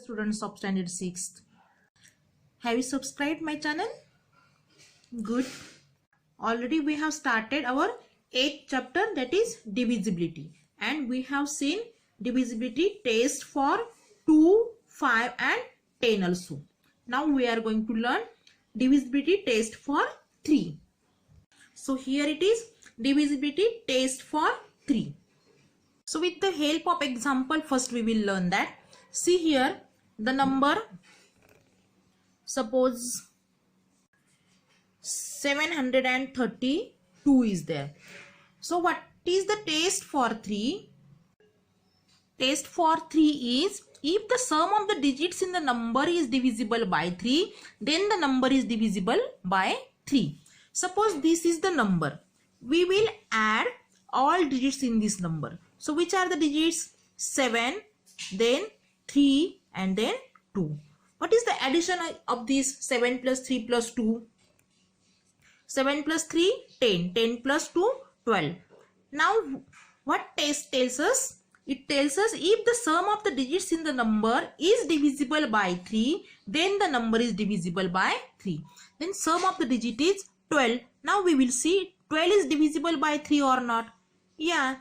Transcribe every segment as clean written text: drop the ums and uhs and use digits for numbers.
students of standard 6th. Have you subscribed my channel? Good. Already we have started our 8th chapter, that is divisibility, and we have seen divisibility test for 2, 5 and 10 also. Now we are going to learn divisibility test for 3. So here it is, divisibility test for 3. So with the help of example, first we will learn that. See here, the number, suppose 732 is there. So what is the test for 3? Test for 3 is, if the sum of the digits in the number is divisible by 3, then the number is divisible by 3. Suppose this is the number. We will add all digits in this number. So which are the digits? 7, then 3 and then 2. What is the addition of this 7 plus 3 plus 2? 7 plus 3, 10. 10 plus 2, 12. Now what test tells us? It tells us if the sum of the digits in the number is divisible by 3, then the number is divisible by 3. Then sum of the digit is 12. Now we will see 12 is divisible by 3 or not. Yeah,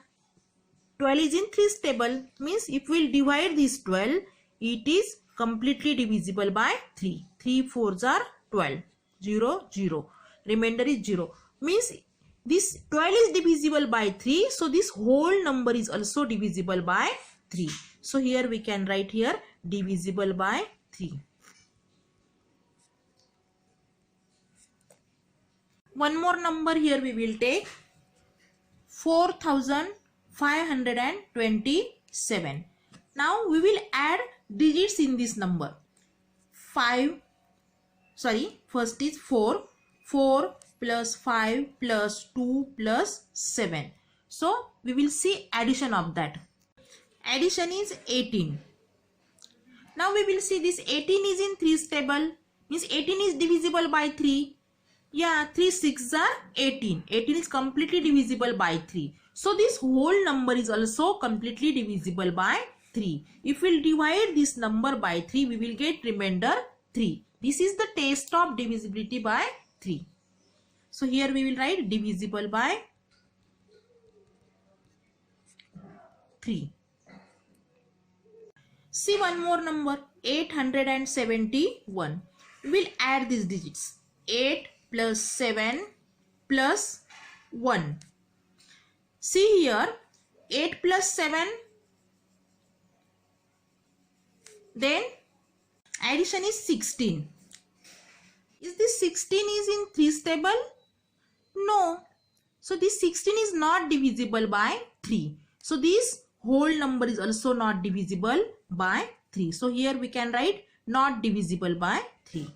12 is in 3's table. Means if we will divide this 12, it is completely divisible by 3. 3 4s are 12. 0, 0. Remainder is 0. Means this 12 is divisible by 3. So this whole number is also divisible by 3. So here we can write here divisible by 3. One more number here we will take, 4527. Now we will add digits in this number. First is 4. 4 plus 5 plus 2 plus 7. So we will see addition of that. Addition is 18. Now we will see this 18 is in 3's table. Means 18 is divisible by 3. Yeah, 3 6s are 18. 18 is completely divisible by 3. So this whole number is also completely divisible by 3. If we will divide this number by 3, we will get remainder 3. This is the test of divisibility by 3. So here we will write divisible by 3. See one more number, 871. We will add these digits. 8 plus 7 plus 1. See here, 8 plus 7, then addition is 16. Is this 16 is in 3's table? No. So this 16 is not divisible by 3. So this whole number is also not divisible by 3. So here we can write not divisible by 3.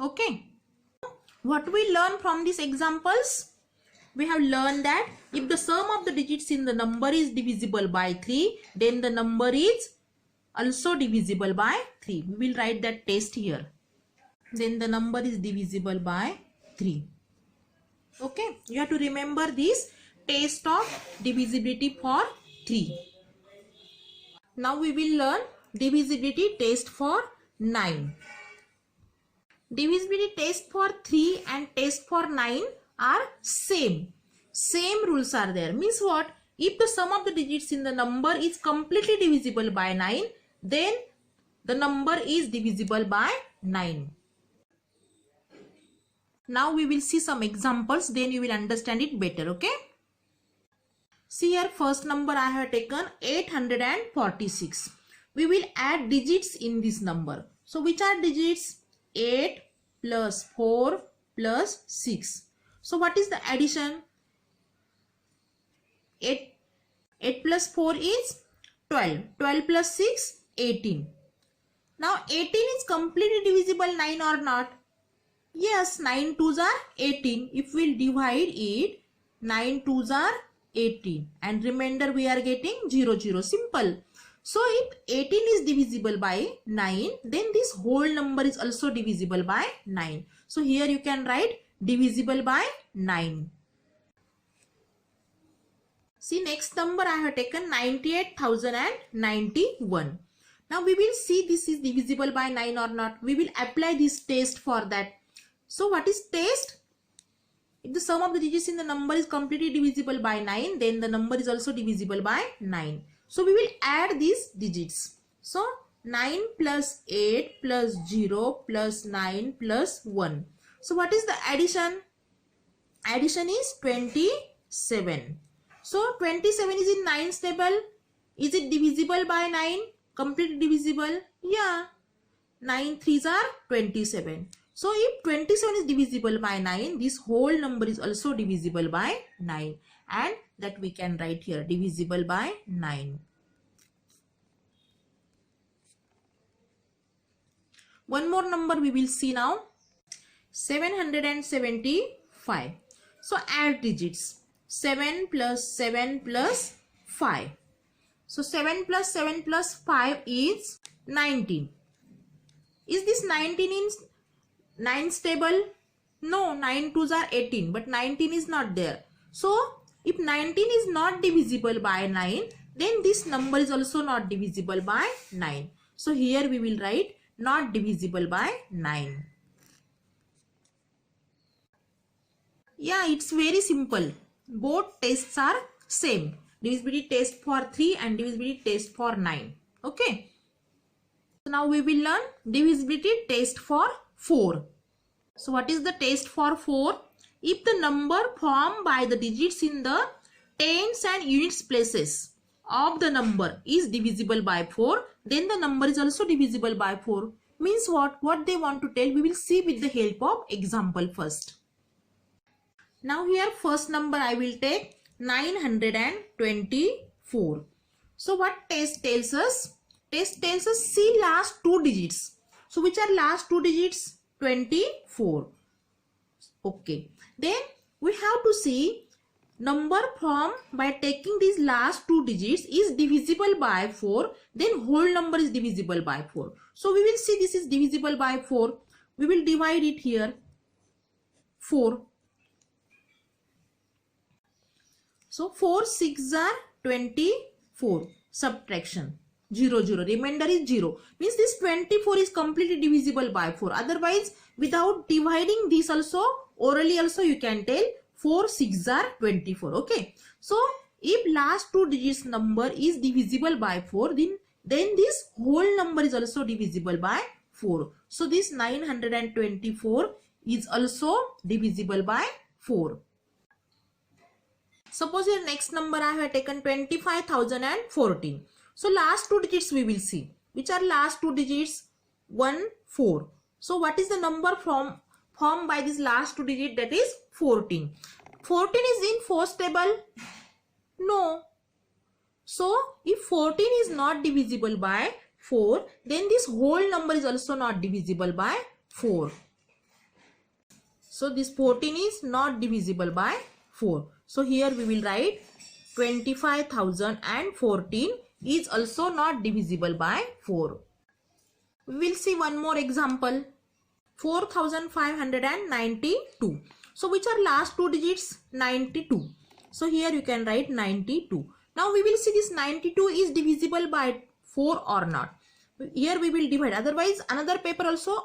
Okay. What we learn from these examples? We have learned that if the sum of the digits in the number is divisible by 3, then the number is also divisible by 3. We will write that test here. Then the number is divisible by 3. Okay. You have to remember this test of divisibility for 3. Now we will learn divisibility test for 9. Divisibility test for 3 and test for 9 are same. Same rules are there. Means what? If the sum of the digits in the number is completely divisible by 9, then the number is divisible by 9. Now we will see some examples, then you will understand it better. Okay. See here, first number I have taken 846. We will add digits in this number. So which are digits? 8 plus 4 plus 6. So what is the addition? 8 plus 4 is 12. 12 plus 6, 18. Now 18 is completely divisible 9 or not? Yes, 9 2s are 18. If we will divide it, 9 2s are 18. And remainder we are getting 0 0. Simple. So if 18 is divisible by 9, then this whole number is also divisible by 9. So here you can write divisible by 9. See, next number I have taken 98,091. Now we will see this is divisible by 9 or not. We will apply this test for that. So what is test? If the sum of the digits in the number is completely divisible by 9, then the number is also divisible by 9. So we will add these digits. So 9 plus 8 plus 0 plus 9 plus 1. So what is the addition? Addition is 27. So 27 is in 9's table. Is it divisible by 9? Completely divisible? Yeah. 9 threes are 27. So if 27 is divisible by 9, this whole number is also divisible by 9. And that we can write here, divisible by 9. One more number we will see now. 775. So add digits. 7 plus 7 plus 5. So 7 plus 7 plus 5 is 19. Is this 19 in 9's table? No, 9 twos are 18, but 19 is not there. So if 19 is not divisible by 9, then this number is also not divisible by 9. So here we will write not divisible by 9. Yeah, it's very simple. Both tests are same. Divisibility test for 3 and divisibility test for 9. Okay. So now we will learn divisibility test for 4. So what is the test for 4? If the number formed by the digits in the tens and units places of the number is divisible by 4, then the number is also divisible by 4. Means what? What they want to tell, we will see with the help of example first. Now here first number I will take 924. So what test tells us? Test tells us see last two digits. So which are last two digits? 24. Okay. Then we have to see number formed by taking these last two digits is divisible by 4. Then whole number is divisible by 4. So we will see this is divisible by 4. We will divide it here. 4. So 4 6 are 24. Subtraction. 0 0. Remainder is 0. Means this 24 is completely divisible by 4. Otherwise, without dividing this also, orally also you can tell 4 6 are 24. Okay. So if last two digits number is divisible by 4, then this whole number is also divisible by 4. So this 924 is also divisible by 4. Suppose your next number I have taken 25,014. So last two digits we will see. Which are last two digits? 1 4. So what is the number formed by this last two digit? That is 14. 14 is in 4's table? No. So if 14 is not divisible by 4, then this whole number is also not divisible by 4. So this 14 is not divisible by 4. So here we will write 25,014 is also not divisible by 4. We will see one more example. 4,592. So which are last two digits? 92. So here you can write 92. Now we will see this 92 is divisible by 4 or not. Here we will divide. Otherwise on another paper also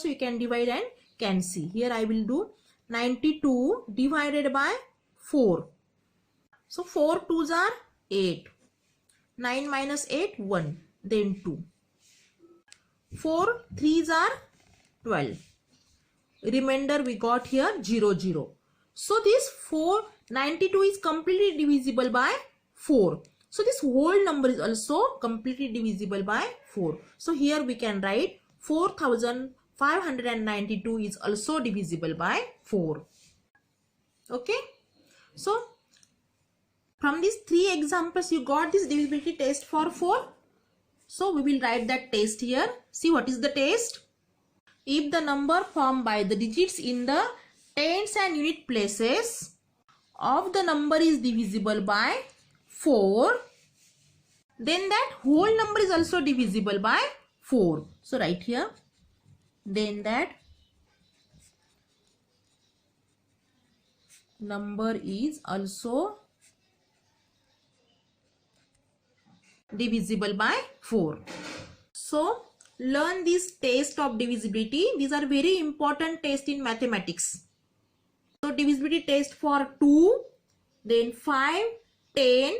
you can divide and can see. Here I will do 92 divided by 4. So 4 2s are 8. 9 minus 8 1. Then 2. 4 3s are 12. Remainder we got here 0 0. So this 492 is completely divisible by 4. So this whole number is also completely divisible by 4. So here we can write 4,592 is also divisible by 4. Okay. So from these three examples you got this divisibility test for 4. So we will write that test here. See what is the test. If the number formed by the digits in the tens and unit places of the number is divisible by 4, then that whole number is also divisible by 4. So write here, then that number is also divisible by 4. So learn this test of divisibility. These are very important tests in mathematics. So divisibility test for 2, then 5, 10,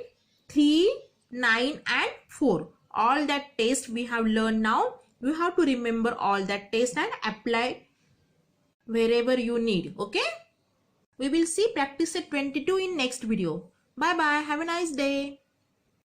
3, 9 and 4. All that test we have learned now. You have to remember all that test and apply wherever you need. Okay? We will see practice set 22 in next video. Bye bye. Have a nice day.